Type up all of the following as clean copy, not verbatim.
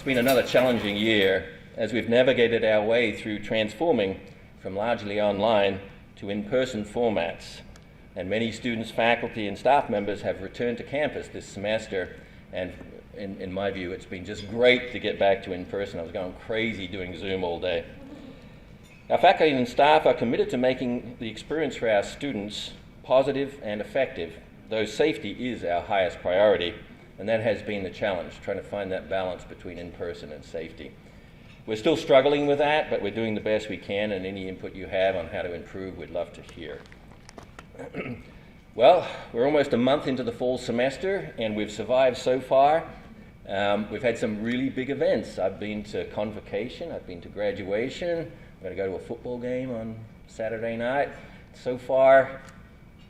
It's been another challenging year as we've navigated our way through transforming from largely online to in-person formats. And many students, faculty, and staff members have returned to campus this semester, and in my view, it's been just great to get back to in-person. I was going crazy doing Zoom all day. Our faculty and staff are committed to making the experience for our students positive and effective, though safety is our highest priority, and that has been the challenge, trying to find that balance between in-person and safety. We're still struggling with that, but we're doing the best we can, and any input you have on how to improve, we'd love to hear. Well, we're almost a month into the fall semester, and we've survived so far. We've had some really big events. I've been to convocation, I've been to graduation, I'm going to go to a football game on Saturday night. So far,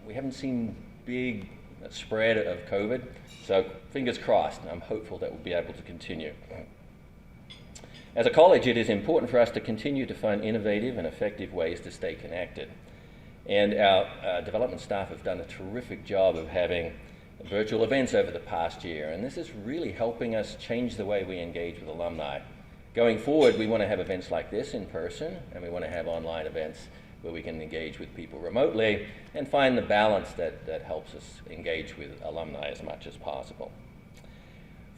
we haven't seen big spread of COVID, so fingers crossed, and I'm hopeful that we'll be able to continue. As a college, it is important for us to continue to find innovative and effective ways to stay connected. And our development staff have done a terrific job of having virtual events over the past year, and this is really helping us change the way we engage with alumni. Going forward, we want to have events like this in person, and we want to have online events where we can engage with people remotely and find the balance that helps us engage with alumni as much as possible.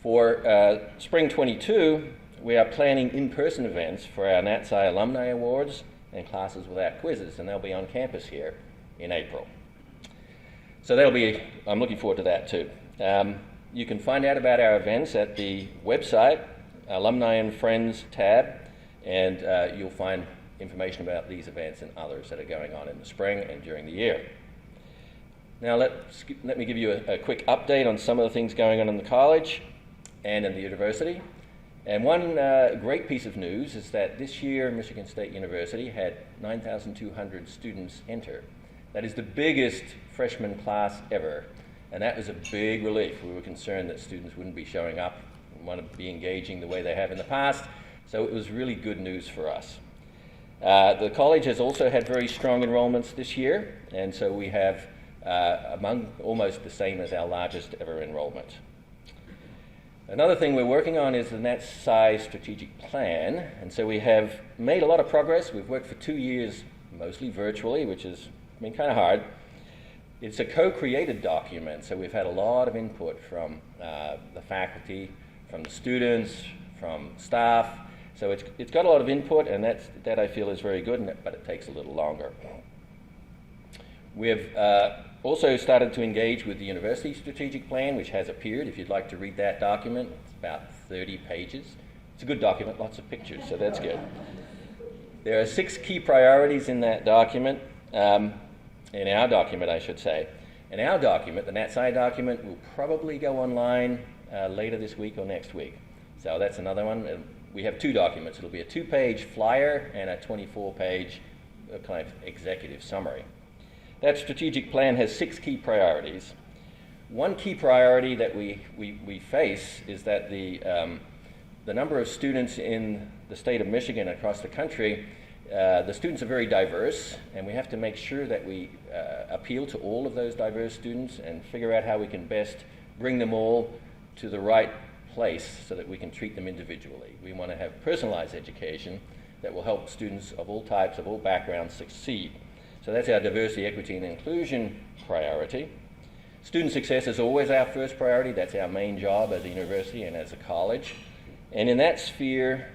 For Spring 22, we are planning in-person events for our NatSci Alumni Awards and Classes Without Quizzes, and they'll be on campus here in April. So I'm looking forward to that too. You can find out about our events at the website, Alumni and Friends tab, and you'll find information about these events and others that are going on in the spring and during the year. Now let me give you a quick update on some of the things going on in the college and in the university. And one great piece of news is that this year Michigan State University had 9,200 students enter. That is the biggest freshman class ever, and that was a big relief. We were concerned that students wouldn't be showing up and want to be engaging the way they have in the past, so it was really good news for us. The college has also had very strong enrollments this year, and so we have among almost the same as our largest ever enrollment. Another thing we're working on is the NatSci strategic plan, and so we have made a lot of progress. We've worked for 2 years mostly virtually, which has been kind of hard. It's a co-created document, so we've had a lot of input from the faculty, from the students, from staff. So it's got a lot of input, and that I feel is very good, but it takes a little longer. We've also started to engage with the university strategic plan, which has appeared. If you'd like to read that document, it's about 30 pages. It's a good document, lots of pictures, so that's good. There are 6 key priorities in that document, in our document, I should say. In our document, the NatSci document, will probably go online later this week or next week. So that's another one. We have 2 documents. It'll be a 2-page flyer and a 24-page kind of executive summary. That strategic plan has 6 key priorities. One key priority that we face is that the number of students in the state of Michigan across the country, the students are very diverse, and we have to make sure that we appeal to all of those diverse students and figure out how we can best bring them all to the right place so that we can treat them individually. We want to have personalized education that will help students of all types, of all backgrounds succeed. So that's our diversity, equity, and inclusion priority. Student success is always our first priority. That's our main job as a university and as a college. And in that sphere,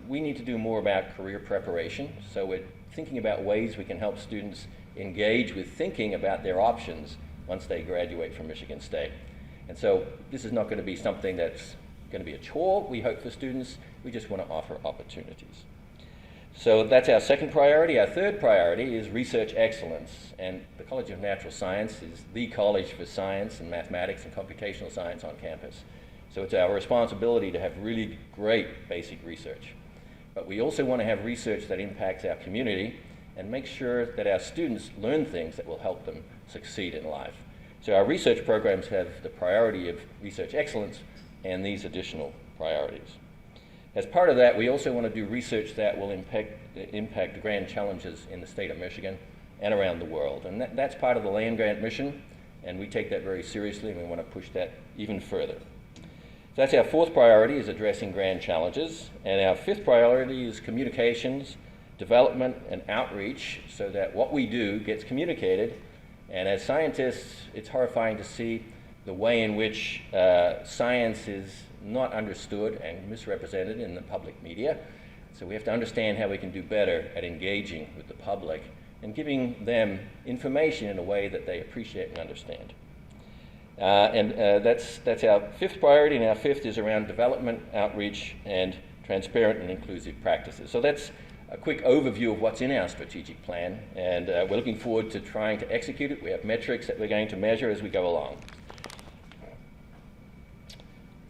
we need to do more about career preparation. So we're thinking about ways we can help students engage with thinking about their options once they graduate from Michigan State. And so this is not going to be something that's going to be a chore, we hope, for students. We just want to offer opportunities. So that's our second priority. Our third priority is research excellence. And the College of Natural Science is the college for science and mathematics and computational science on campus. So it's our responsibility to have really great basic research. But we also want to have research that impacts our community and make sure that our students learn things that will help them succeed in life. So our research programs have the priority of research excellence and these additional priorities. As part of that, we also want to do research that will impact the grand challenges in the state of Michigan and around the world. And that's part of the land grant mission, and we take that very seriously, and we want to push that even further. So that's our fourth priority, is addressing grand challenges. And our fifth priority is communications, development, and outreach, so that what we do gets communicated. And as scientists, it's horrifying to see the way in which science is not understood and misrepresented in the public media. So we have to understand how we can do better at engaging with the public and giving them information in a way that they appreciate and understand. That's our fifth priority, and our fifth is around development, outreach, and transparent and inclusive practices. So that's a quick overview of what's in our strategic plan, and we're looking forward to trying to execute it. We have metrics that we're going to measure as we go along.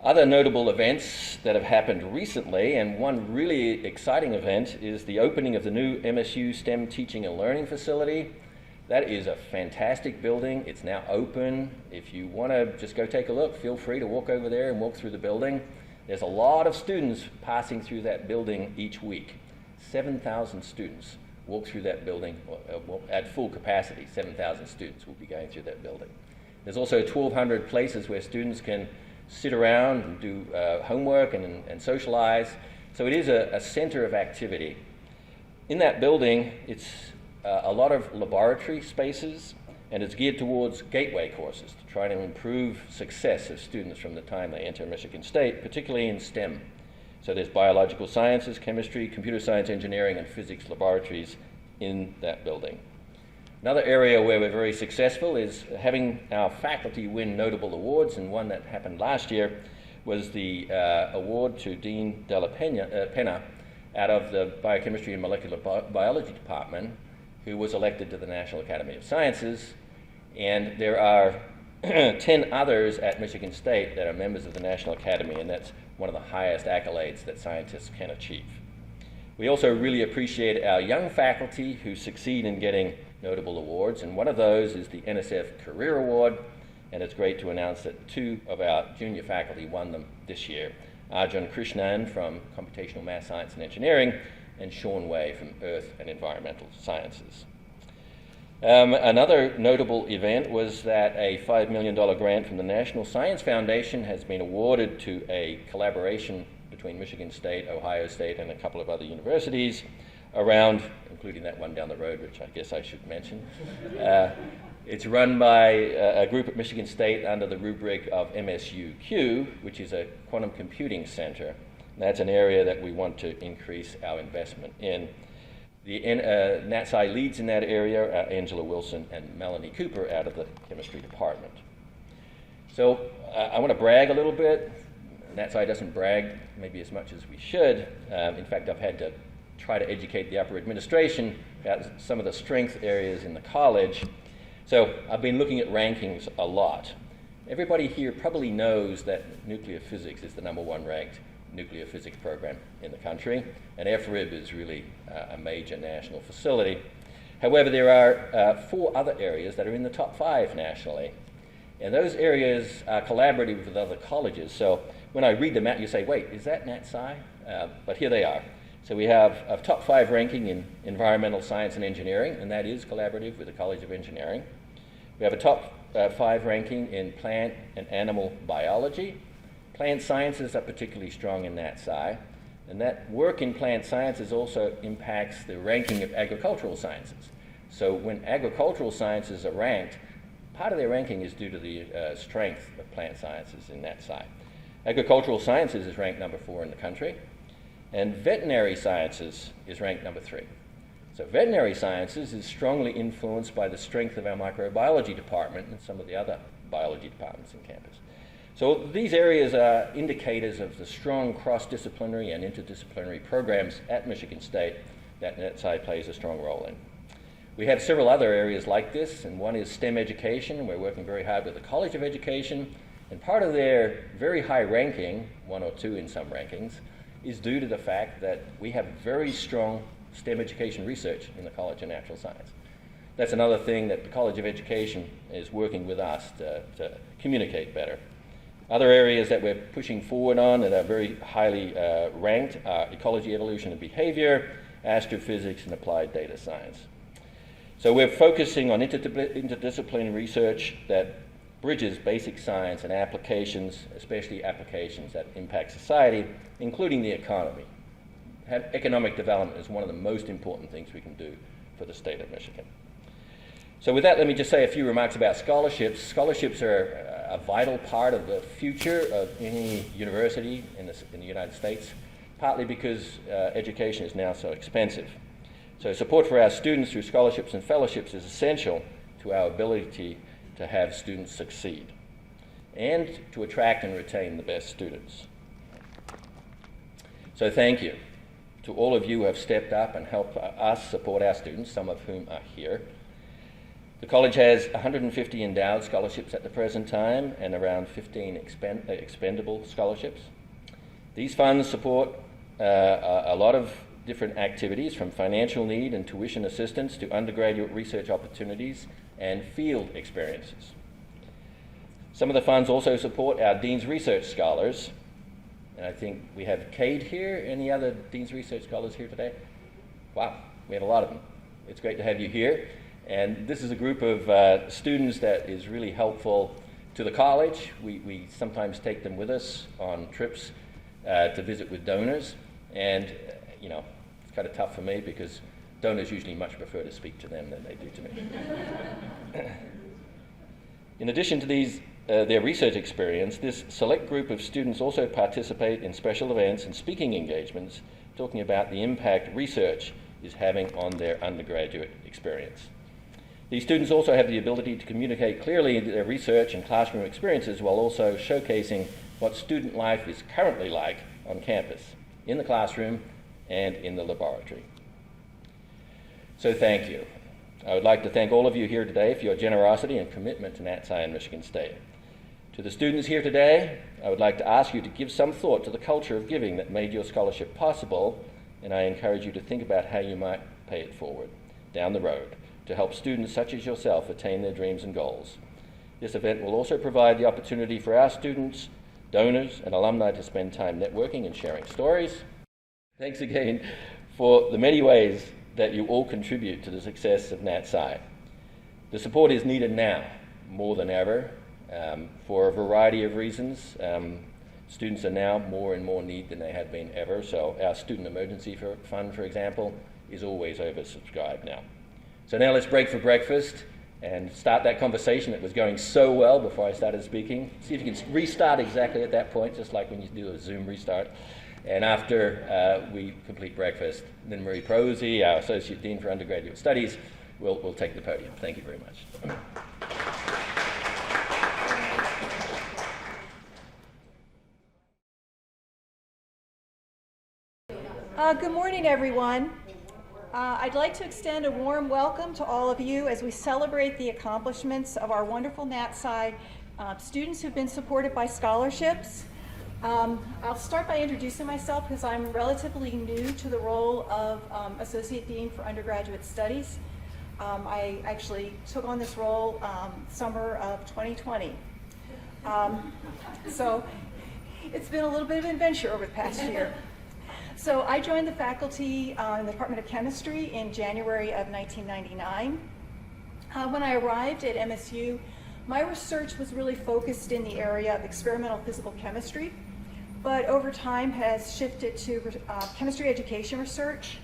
Other notable events that have happened recently, and one really exciting event, is the opening of the new MSU STEM Teaching and Learning Facility. That is a fantastic building. It's now open. If you want to just go take a look, feel free to walk over there and walk through the building. There's a lot of students passing through that building each week. 7,000 students walk through that building at full capacity. 7,000 students will be going through that building. There's also 1,200 places where students can sit around and do homework and socialize. So it is a center of activity. In that building, it's a lot of laboratory spaces, and it's geared towards gateway courses to try to improve success of students from the time they enter Michigan State, particularly in STEM. So there's biological sciences, chemistry, computer science, engineering, and physics laboratories in that building. Another area where we're very successful is having our faculty win notable awards, and one that happened last year was the award to Dean Della Pena out of the Biochemistry and Molecular Biology Department, who was elected to the National Academy of Sciences. And there are 10 others at Michigan State that are members of the National Academy, and that's one of the highest accolades that scientists can achieve. We also really appreciate our young faculty who succeed in getting notable awards, and one of those is the NSF Career Award, and it's great to announce that 2 of our junior faculty won them this year. Arjun Krishnan from Computational Math Science and Engineering, and Sean Way from Earth and Environmental Sciences. Another notable event was that a $5 million grant from the National Science Foundation has been awarded to a collaboration between Michigan State, Ohio State, and a couple of other universities around, including that one down the road, which I guess I should mention. It's run by a group at Michigan State under the rubric of MSUQ, which is a quantum computing center. And that's an area that we want to increase our investment in. The NatSci leads in that area are Angela Wilson and Melanie Cooper out of the chemistry department. So I want to brag a little bit. NatSci doesn't brag maybe as much as we should. In fact, I've had to try to educate the upper administration about some of the strength areas in the college. So I've been looking at rankings a lot. Everybody here probably knows that nuclear physics is the #1 ranked nuclear physics program in the country, and FRIB is really a major national facility. However, there are 4 other areas that are in the top 5 nationally, and those areas are collaborative with other colleges. So when I read them out, you say, wait, is that NatSci? But here they are. So we have a top 5 ranking in environmental science and engineering, and that is collaborative with the College of Engineering. We have a top 5 ranking in plant and animal biology. Plant sciences are particularly strong in NatSci, and that work in plant sciences also impacts the ranking of agricultural sciences. So when agricultural sciences are ranked, part of their ranking is due to the strength of plant sciences in NatSci. Agricultural sciences is ranked #4 in the country, and veterinary sciences is ranked #3. So veterinary sciences is strongly influenced by the strength of our microbiology department and some of the other biology departments in campus. So these areas are indicators of the strong cross-disciplinary and interdisciplinary programs at Michigan State that NatSci plays a strong role in. We have several other areas like this, and one is STEM education, and we're working very hard with the College of Education, and part of their very high ranking, 1 or 2 in some rankings, is due to the fact that we have very strong STEM education research in the College of Natural Science. That's another thing that the College of Education is working with us to communicate better. Other areas that we're pushing forward on that are very highly ranked are ecology, evolution, and behavior, astrophysics, and applied data science. So we're focusing on interdisciplinary research that bridges basic science and applications, especially applications that impact society, including the economy. Economic development is one of the most important things we can do for the state of Michigan. So with that, let me just say a few remarks about scholarships. Scholarships are a vital part of the future of any university in the United States, partly because education is now so expensive. So support for our students through scholarships and fellowships is essential to our ability to have students succeed and to attract and retain the best students. So thank you to all of you who have stepped up and helped us support our students, some of whom are here. The college has 150 endowed scholarships at the present time and around 15 expendable scholarships. These funds support a lot of different activities, from financial need and tuition assistance to undergraduate research opportunities and field experiences. Some of the funds also support our Dean's Research Scholars, and I think we have Cade here. Any other Dean's Research Scholars here today? Wow, we have a lot of them. It's great to have you here. And this is a group of students that is really helpful to the college. We sometimes take them with us on trips to visit with donors, and it's kind of tough for me because donors usually much prefer to speak to them than they do to me. In addition to their research experience, this select group of students also participate in special events and speaking engagements talking about the impact research is having on their undergraduate experience. These students also have the ability to communicate clearly their research and classroom experiences while also showcasing what student life is currently like on campus, in the classroom and in the laboratory. So thank you. I would like to thank all of you here today for your generosity and commitment to Nat Sci and Michigan State. To the students here today, I would like to ask you to give some thought to the culture of giving that made your scholarship possible, and I encourage you to think about how you might pay it forward down the road to help students such as yourself attain their dreams and goals. This event will also provide the opportunity for our students, donors, and alumni to spend time networking and sharing stories. Thanks again for the many ways that you all contribute to the success of Nat Sci. The support is needed now more than ever for a variety of reasons. Students are now more in more need than they have been ever, so our Student Emergency Fund, for example, is always oversubscribed now. So now let's break for breakfast and start that conversation that was going so well before I started speaking. See if you can restart exactly at that point, just like when you do a Zoom restart. And after we complete breakfast, then Marie Prosey, our Associate Dean for Undergraduate Studies, will take the podium. Thank you very much. Good morning, everyone. I'd like to extend a warm welcome to all of you as we celebrate the accomplishments of our wonderful Nat Sci students who've been supported by scholarships. I'll start by introducing myself because I'm relatively new to the role of Associate Dean for Undergraduate Studies. I actually took on this role summer of 2020. So it's been a little bit of an adventure over the past year. So I joined the faculty in the Department of Chemistry in January of 1999. When I arrived at MSU, my research was really focused in the area of experimental physical chemistry, but over time has shifted to chemistry education research.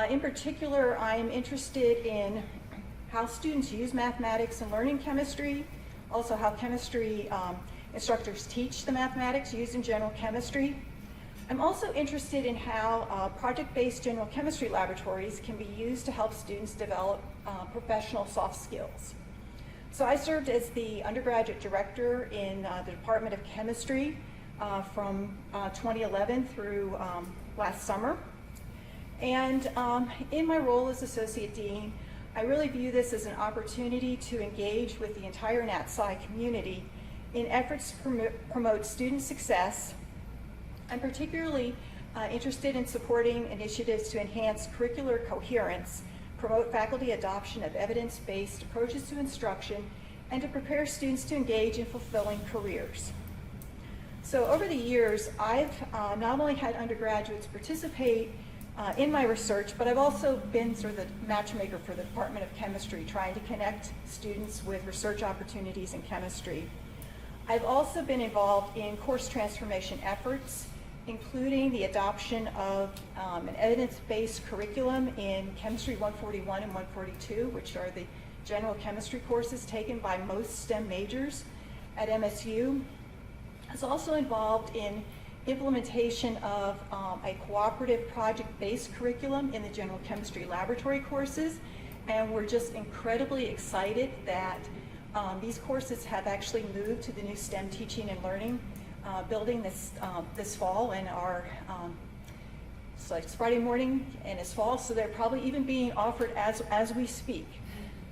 In particular, I am interested in how students use mathematics in learning chemistry, also how chemistry instructors teach the mathematics used in general chemistry. I'm also interested in how project-based general chemistry laboratories can be used to help students develop professional soft skills. So I served as the undergraduate director in the Department of Chemistry from 2011 through last summer. And in my role as Associate Dean, I really view this as an opportunity to engage with the entire Nat Sci community in efforts to promote student success. I'm particularly interested in supporting initiatives to enhance curricular coherence, promote faculty adoption of evidence-based approaches to instruction, and to prepare students to engage in fulfilling careers. So over the years, I've not only had undergraduates participate in my research, but I've also been sort of the matchmaker for the Department of Chemistry, trying to connect students with research opportunities in chemistry. I've also been involved in course transformation efforts, including the adoption of an evidence-based curriculum in Chemistry 141 and 142, which are the general chemistry courses taken by most STEM majors at MSU. I was also involved in implementation of a cooperative project-based curriculum in the general chemistry laboratory courses, and we're just incredibly excited that these courses have actually moved to the new STEM teaching and learning building this fall, and are so it's Friday morning and it's fall, so they're probably even being offered as we speak.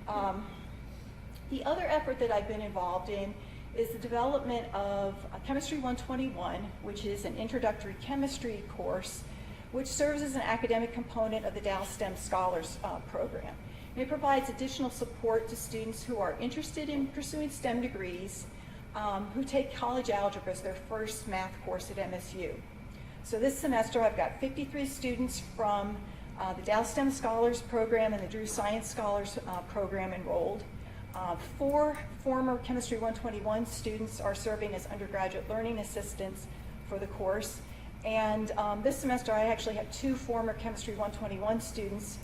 The other effort that I've been involved in is the development of Chemistry 121, which is an introductory chemistry course, which serves as an academic component of the Dow STEM Scholars Program. And it provides additional support to students who are interested in pursuing STEM degrees, who take college algebra as their first math course at MSU. So this semester I've got 53 students from the Dow STEM Scholars Program and the Drew Science Scholars Program enrolled. 4 former Chemistry 121 students are serving as undergraduate learning assistants for the course. And this semester I actually have 2 former Chemistry 121 students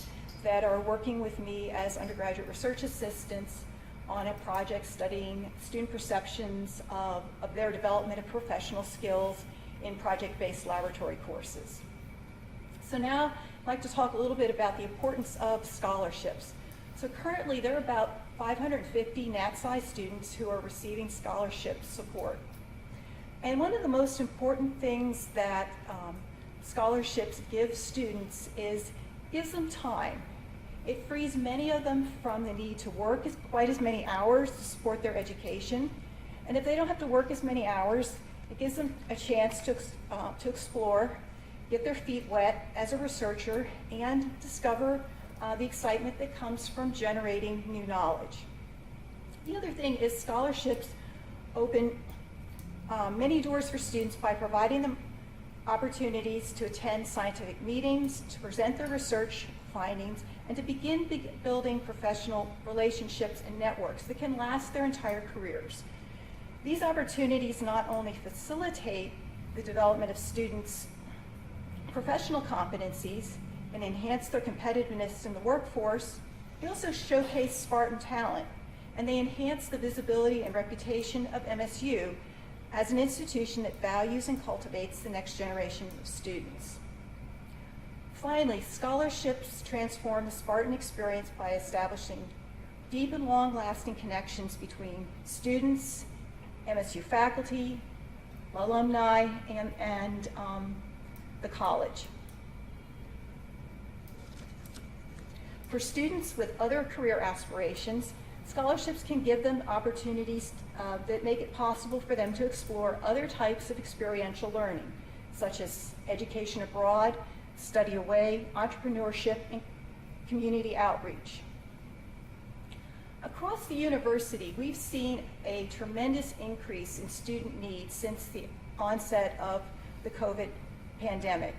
that are working with me as undergraduate research assistants on a project studying student perceptions of their development of professional skills in project-based laboratory courses. So now I'd like to talk a little bit about the importance of scholarships. So currently there are about 550 NatSci students who are receiving scholarship support. And one of the most important things that scholarships give students is gives them time. It frees many of them from the need to work quite as many hours to support their education. And if they don't have to work as many hours, it gives them a chance to explore, get their feet wet as a researcher, and discover the excitement that comes from generating new knowledge. The other thing is scholarships open many doors for students by providing them opportunities to attend scientific meetings, to present their research findings, and to begin building professional relationships and networks that can last their entire careers. These opportunities not only facilitate the development of students' professional competencies and enhance their competitiveness in the workforce, they also showcase Spartan talent, and they enhance the visibility and reputation of MSU as an institution that values and cultivates the next generation of students. Finally, scholarships transform the Spartan experience by establishing deep and long-lasting connections between students, MSU faculty, alumni, and the college. For students with other career aspirations, scholarships can give them opportunities that make it possible for them to explore other types of experiential learning, such as education abroad, study away, entrepreneurship, and community outreach. Across the university, we've seen a tremendous increase in student needs since the onset of the COVID pandemic.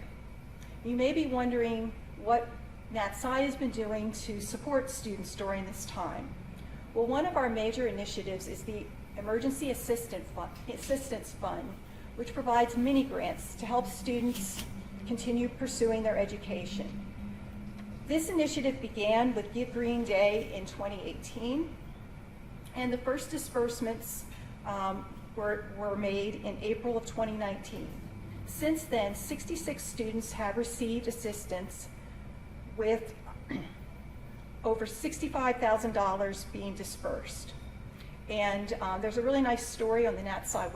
You may be wondering what NatSci has been doing to support students during this time. Well, one of our major initiatives is the Emergency Assistance Fund, which provides mini grants to help students continue pursuing their education. This initiative began with Give Green Day in 2018, and the first disbursements were made in April of 2019. Since then, 66 students have received assistance, with over $65,000 being dispersed. And there's a really nice story on the NatSci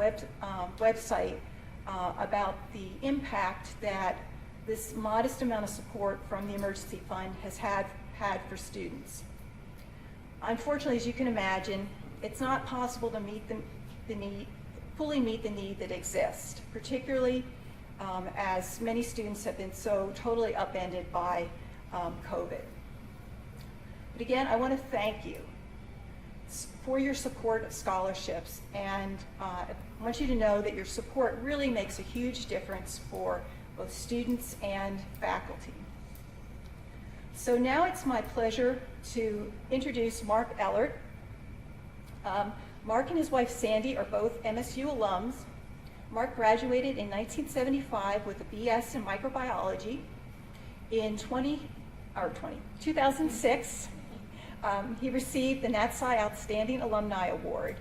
website about the impact that this modest amount of support from the emergency fund has had for students. Unfortunately, as you can imagine, it's not possible to meet fully meet the need that exists, particularly as many students have been so totally upended by COVID. But again, I want to thank you for your support of scholarships, and I want you to know that your support really makes a huge difference for both students and faculty. So now it's my pleasure to introduce Mark Ellert. Mark and his wife Sandy are both MSU alums. Mark graduated in 1975 with a BS in microbiology. In 2006, he received the NatSci Outstanding Alumni Award.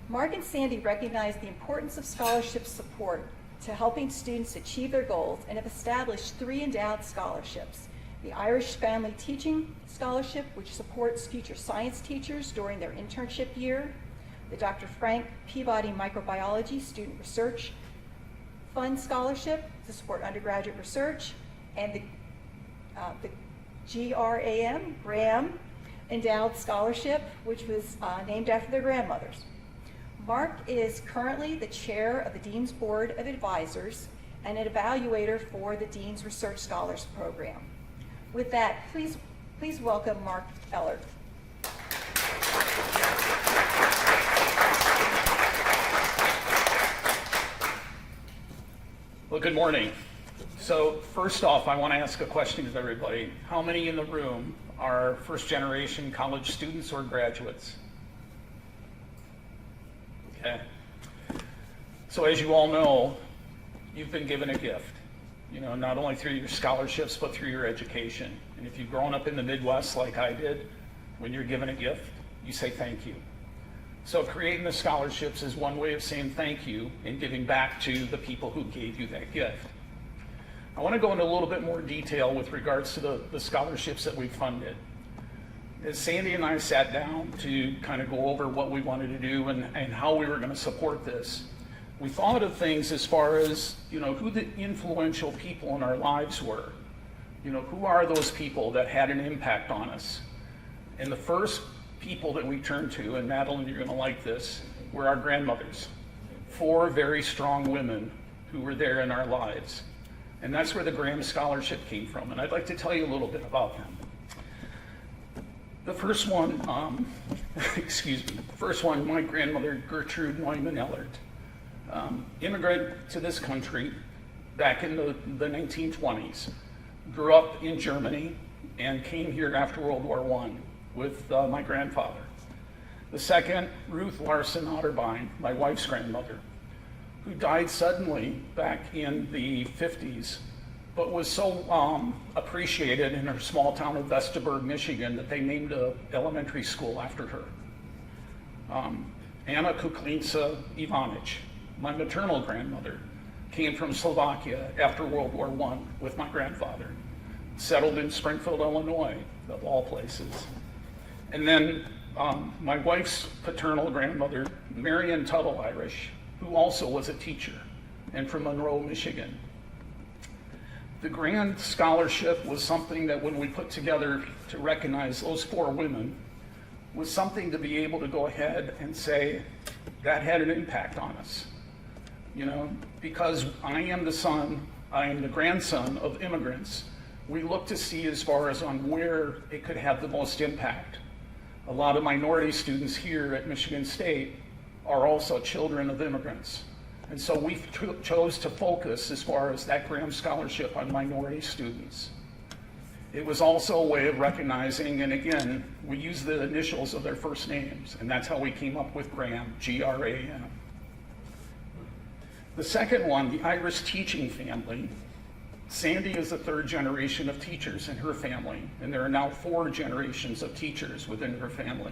Mark and Sandy recognize the importance of scholarship support to helping students achieve their goals and have established 3 endowed scholarships. The Irish Family Teaching Scholarship, which supports future science teachers during their internship year. The Dr. Frank Peabody Microbiology Student Research Fund Scholarship to support undergraduate research. And the Graham Endowed Scholarship, which was named after their grandmothers. Mark is currently the chair of the Dean's Board of Advisors and an evaluator for the Dean's Research Scholars Program. With that, please welcome Mark Ellert. Well, good morning. So first off, I want to ask a question of everybody. How many in the room are first-generation college students or graduates? Okay. So as you all know, you've been given a gift, not only through your scholarships, but through your education. And if you've grown up in the Midwest like I did, when you're given a gift, you say thank you. So creating the scholarships is one way of saying thank you and giving back to the people who gave you that gift. I want to go into a little bit more detail with regards to the scholarships that we funded. As Sandy and I sat down to kind of go over what we wanted to do and how we were going to support this, we thought of things as far as, who the influential people in our lives were. Who are those people that had an impact on us? And the first people that we turned to, and Madeline, you're going to like this, were our grandmothers. 4 very strong women who were there in our lives. And that's where the Graham Scholarship came from. And I'd like to tell you a little bit about them. The first one, my grandmother, Gertrude Neumann Ellert, immigrated to this country back in the 1920s, grew up in Germany, and came here after World War I with my grandfather. The second, Ruth Larson Otterbein, my wife's grandmother, who died suddenly back in the 50s, but was so appreciated in her small town of Vestaburg, Michigan, that they named an elementary school after her. Anna Kuklinca Ivanic, my maternal grandmother, came from Slovakia after World War I with my grandfather, settled in Springfield, Illinois, of all places. And then my wife's paternal grandmother, Marion Tuttle Irish, who also was a teacher, and from Monroe, Michigan. The Grand Scholarship was something that when we put together to recognize those 4 women, was something to be able to go ahead and say, that had an impact on us. Because I am the grandson of immigrants, we look to see as far as on where it could have the most impact. A lot of minority students here at Michigan State are also children of immigrants. And so we chose to focus as far as that Graham Scholarship on minority students. It was also a way of recognizing, and again, we use the initials of their first names, and that's how we came up with Graham, G-R-A-M. The second one, the Irish teaching family. Sandy is the 3rd generation of teachers in her family, and there are now 4 generations of teachers within her family.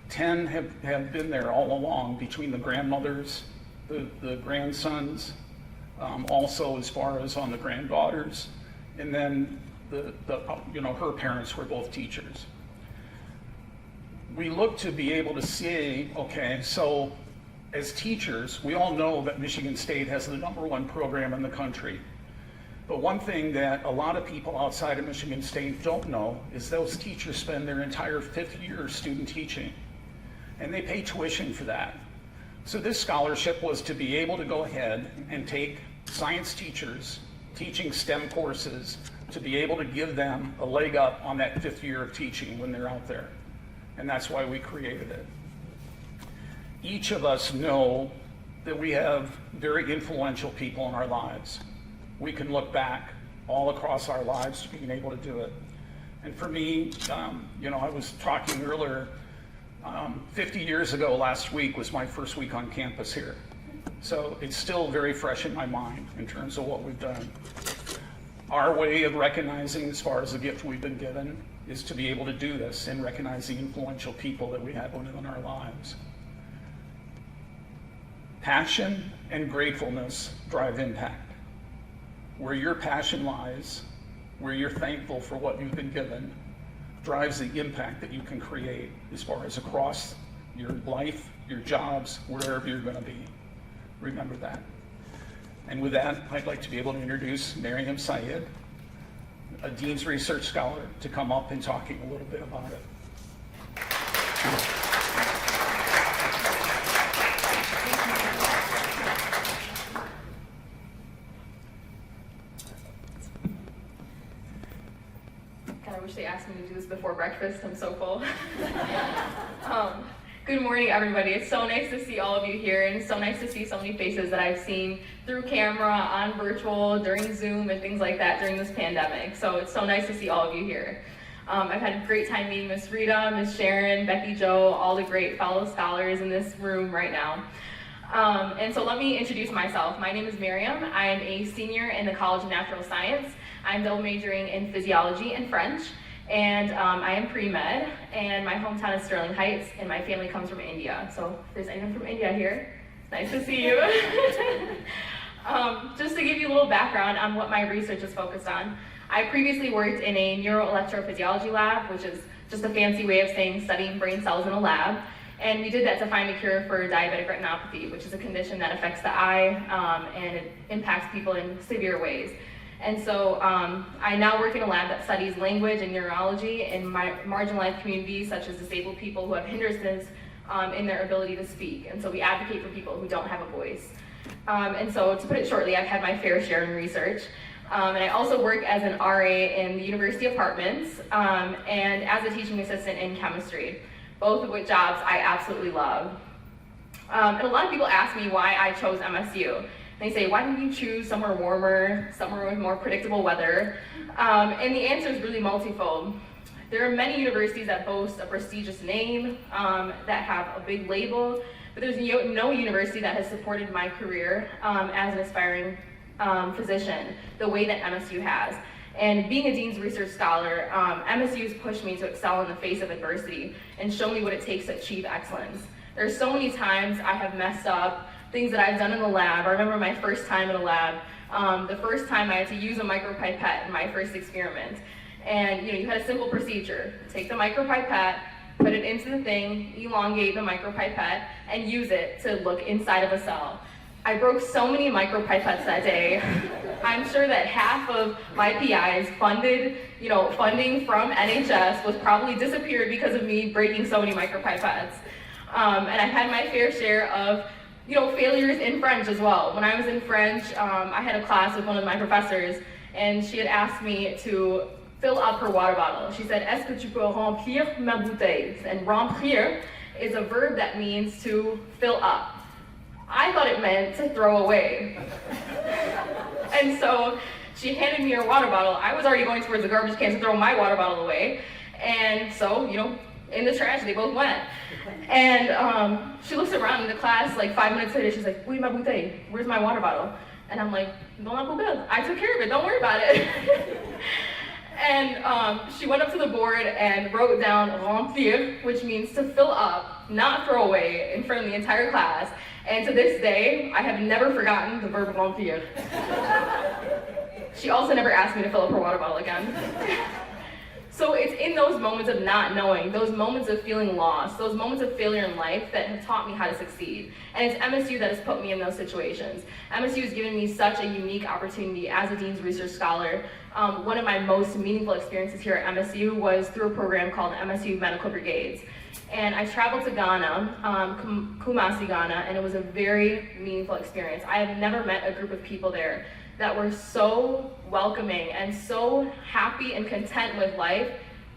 10 have been there all along, between the grandmothers, the grandsons, also as far as on the granddaughters, and then her parents were both teachers. We look to be able to see, okay, so as teachers, we all know that Michigan State has the #1 program in the country. But one thing that a lot of people outside of Michigan State don't know is those teachers spend their entire 5th year student teaching, and they pay tuition for that. So this scholarship was to be able to go ahead and take science teachers teaching STEM courses to be able to give them a leg up on that 5th year of teaching when they're out there. And that's why we created it. Each of us know that we have very influential people in our lives. We can look back all across our lives, being able to do it. And for me, I was talking earlier, 50 years ago last week was my first week on campus here. So it's still very fresh in my mind in terms of what we've done. Our way of recognizing, as far as the gift we've been given, is to be able to do this and recognize the influential people that we have in our lives. Passion and gratefulness drive impact. Where your passion lies, where you're thankful for what you've been given, drives the impact that you can create as far as across your life, your jobs, wherever you're going to be. Remember that. And with that, I'd like to be able to introduce Maryam Syed, a Dean's Research Scholar, to come up and talking a little bit about it. God, I wish they asked me to do this before breakfast. I'm so full. Good morning, everybody. It's so nice to see all of you here, and so nice to see so many faces that I've seen through camera, on virtual, during Zoom, and things like that during this pandemic. So it's so nice to see all of you here. I've had a great time meeting Miss Rita, Miss Sharon, Becky Jo, all the great fellow scholars in this room right now. And so let me introduce myself. My name is Maryam. I am a senior in the College of Natural Science. I'm double majoring in physiology and French. And I am pre-med, and my hometown is Sterling Heights, and my family comes from India. So if there's anyone from India here, it's nice to see you. Just to give you a little background on what my research is focused on, I previously worked in a neuroelectrophysiology lab, which is just a fancy way of saying studying brain cells in a lab. And we did that to find a cure for diabetic retinopathy, which is a condition that affects the eye, and it impacts people in severe ways. And so I now work in a lab that studies language and neurology in marginalized communities, such as disabled people who have hindrances in their ability to speak. And so we advocate for people who don't have a voice. And so to put it shortly, I've had my fair share in research. And I also work as an RA in the University Apartments and as a teaching assistant in chemistry, both of which jobs I absolutely love. And a lot of people ask me why I chose MSU. They say, why didn't you choose somewhere warmer, somewhere with more predictable weather? And the answer is really multifold. There are many universities that boast a prestigious name, that have a big label, but there's no university that has supported my career as an aspiring physician the way that MSU has. And being a Dean's Research Scholar, MSU has pushed me to excel in the face of adversity and show me what it takes to achieve excellence. There's so many times I have messed up, things that I've done in the lab. I remember my first time in a lab, the first time I had to use a micropipette in my first experiment. And you had a simple procedure. Take the micropipette, put it into the thing, elongate the micropipette, and use it to look inside of a cell. I broke so many micropipettes that day. I'm sure that half of my PIs funding from NHS was probably disappeared because of me breaking so many micropipettes. And I've had my fair share of failures in French as well. When I was in French, I had a class with one of my professors, and she had asked me to fill up her water bottle. She said, "Est-ce que tu peux remplir ma bouteille?" And remplir is a verb that means to fill up. I thought it meant to throw away. And so she handed me her water bottle. I was already going towards the garbage can to throw my water bottle away. And so, in the trash, they both went. And she looks around in the class, like 5 minutes later, she's like, "Oui, ma bouteille, where's my water bottle?" And I'm like, "Dans la poubelle, I took care of it, don't worry about it." And she went up to the board and wrote down remplir, which means to fill up, not throw away, in front of the entire class. And to this day, I have never forgotten the verb remplir. She also never asked me to fill up her water bottle again. So it's in those moments of not knowing, those moments of feeling lost, those moments of failure in life that have taught me how to succeed. And it's MSU that has put me in those situations. MSU has given me such a unique opportunity as a Dean's Research Scholar. One of my most meaningful experiences here at MSU was through a program called MSU Medical Brigades. And I traveled to Ghana, Kumasi, Ghana, and it was a very meaningful experience. I have never met a group of people there that were so welcoming and so happy and content with life,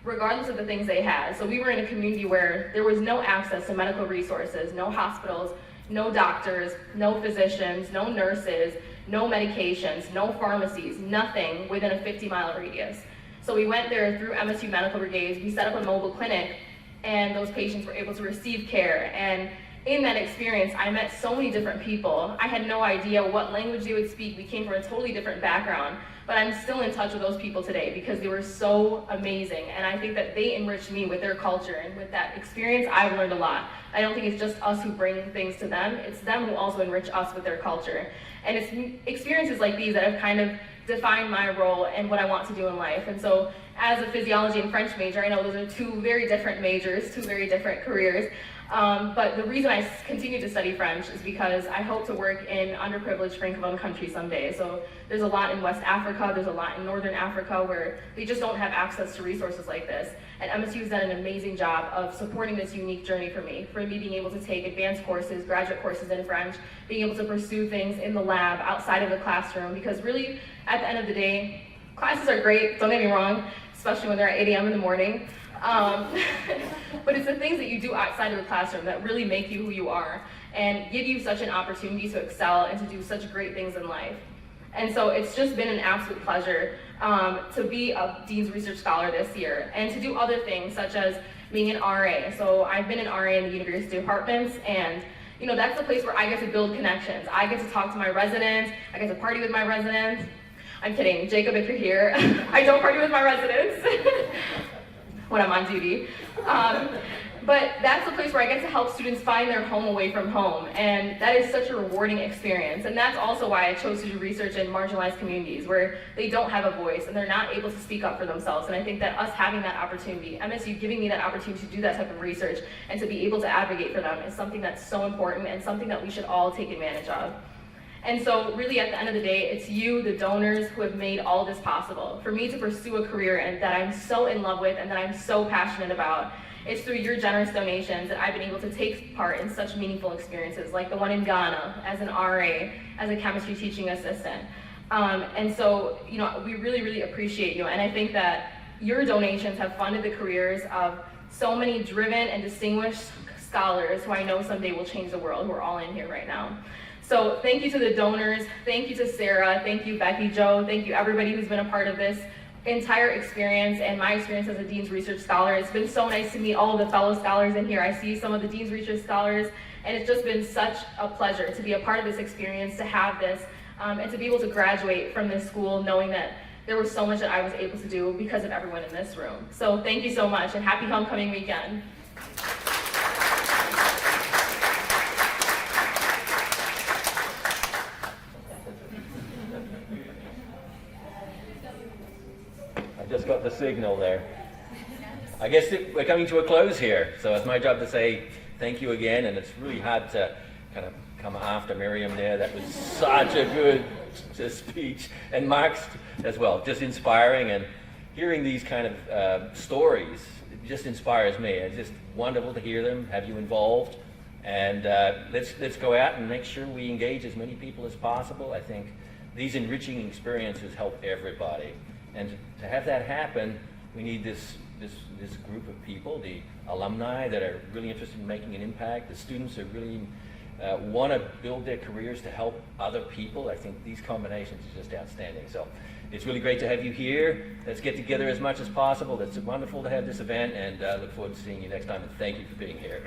regardless of the things they had. So we were in a community where there was no access to medical resources, no hospitals, no doctors, no physicians, no nurses, no medications, no pharmacies, nothing within a 50-mile radius. So we went there through MSU Medical Brigades, we set up a mobile clinic, and those patients were able to receive care. And in that experience, I met so many different people. I had no idea what language they would speak. We came from a totally different background, but I'm still in touch with those people today because they were so amazing. And I think that they enriched me with their culture, and with that experience, I've learned a lot. I don't think it's just us who bring things to them, it's them who also enrich us with their culture. And it's experiences like these that have kind of defined my role and what I want to do in life. And so as a physiology and French major, I know those are two very different majors, two very different careers. But the reason I continue to study French is because I hope to work in underprivileged Francophone countries someday. So there's a lot in West Africa, there's a lot in Northern Africa where they just don't have access to resources like this. And MSU has done an amazing job of supporting this unique journey for me being able to take advanced courses, graduate courses in French, being able to pursue things in the lab, outside of the classroom, because really, at the end of the day, classes are great, don't get me wrong, especially when they're at 8 a.m. in the morning. But it's the things that you do outside of the classroom that really make you who you are and give you such an opportunity to excel and to do such great things in life. And so it's just been an absolute pleasure to be a Dean's Research Scholar this year and to do other things such as being an RA. So I've been an RA in the university departments, and you know, that's the place where I get to build connections. I get to talk to my residents, I get to party with my residents. I'm kidding, Jacob, if you're here, I don't party with my residents when I'm on duty. But that's the place where I get to help students find their home away from home, and that is such a rewarding experience. And that's also why I chose to do research in marginalized communities where they don't have a voice and they're not able to speak up for themselves. And I think that us having that opportunity, MSU giving me that opportunity to do that type of research and to be able to advocate for them is something that's so important and something that we should all take advantage of. And so really at the end of the day, it's you, the donors, who have made all this possible. For me to pursue a career and that I'm so in love with and that I'm so passionate about, it's through your generous donations that I've been able to take part in such meaningful experiences, like the one in Ghana as an RA, as a chemistry teaching assistant. And so, you know, we really, really appreciate you. And I think that your donations have funded the careers of so many driven and distinguished scholars who I know someday will change the world, who are all in here right now. So thank you to the donors, thank you to Sarah, thank you Becky, Joe, thank you everybody who's been a part of this entire experience and my experience as a Dean's Research Scholar. It's been so nice to meet all of the fellow scholars in here. I see some of the Dean's Research Scholars, and it's just been such a pleasure to be a part of this experience, to have this, and to be able to graduate from this school knowing that there was so much that I was able to do because of everyone in this room. So thank you so much, and happy homecoming weekend. I just got the signal there. I guess we're coming to a close here, so it's my job to say thank you again, and it's really hard to kind of come after Miriam there. That was such a good speech, and Mark's as well, just inspiring, and hearing these kind of stories just inspires me. It's just wonderful to hear them, have you involved, and let's go out and make sure we engage as many people as possible. I think these enriching experiences help everybody. And to have that happen, we need this group of people, the alumni that are really interested in making an impact, the students that really want to build their careers to help other people. I think these combinations are just outstanding. So it's really great to have you here. Let's get together as much as possible. It's wonderful to have this event, and look forward to seeing you next time. And thank you for being here.